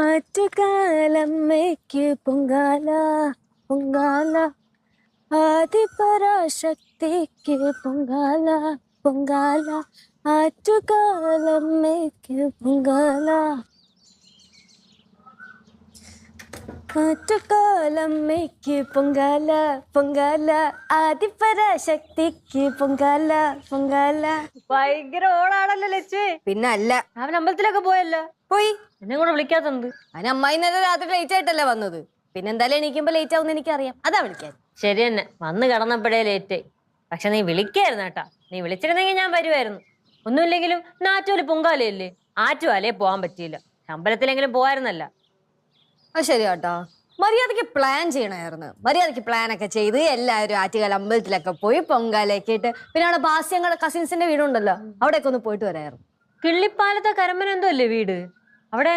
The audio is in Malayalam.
ആറ്റുകാലമ്മയ്ക്ക് പൊങ്കാല പൊങ്കാല ആദിപരാശക്തിക്ക് പൊങ്കാല പൊങ്കാല ആറ്റുകാലമ്മയ്ക്ക് പൊങ്കാല ആറ്റുകാലമ്മയ്ക്ക് പൊങ്കാല പൊങ്കാല ആദിപരാശക്തിക്ക് പൊങ്കാല പൊങ്കാല. ഭയങ്കര ഓളാണല്ലോ ലച്ചു. പിന്നെ അല്ല, അവൻ അമ്പലത്തിലൊക്കെ പോയല്ലോ. പോയി. എന്നെ കൂടെ വിളിക്കാത്തത് അതിന് അമ്മായി ഇന്നലെ രാത്രി ലേറ്റ് ആയിട്ടല്ലേ വന്നത്. പിന്നെ എന്തായാലും എണീക്കുമ്പോ ലേറ്റ് ആവുന്ന എനിക്കറിയാം, അതാ വിളിക്കാൻ. ശരി തന്നെ, വന്ന് കിടന്നപ്പോഴേ ലേറ്റായി. പക്ഷെ നീ വിളിക്കായിരുന്നു കേട്ടാ. നീ വിളിച്ചിരുന്നെങ്കിൽ ഞാൻ വരുമായിരുന്നു. ഒന്നുമില്ലെങ്കിലും നാറ്റോല് പൊങ്കാലയല്ലേ, ആറ്റുകാലേ പോകാൻ പറ്റിയില്ല. അമ്പലത്തിലെങ്കിലും പോവായിരുന്നല്ല. അത് ശരി കേട്ടോ, മര്യാദക്ക് പ്ലാൻ ചെയ്യണമായിരുന്നു. മര്യാദക്ക് പ്ലാനൊക്കെ ചെയ്ത് എല്ലാവരും ആറ്റുകാൽ അമ്പലത്തിലൊക്കെ പോയി പൊങ്കാലയൊക്കെ ഇട്ട്, പിന്നെ അവിടെ ഭാസ്യങ്ങളുടെ കസിൻസിന്റെ വീടുണ്ടല്ലോ, അവിടെയൊക്കെ ഒന്ന് പോയിട്ട് വരായിരുന്നു. കിള്ളിപ്പാലത്തെ കരമ്പന എന്തോ അല്ലേ വീട്, അവിടെ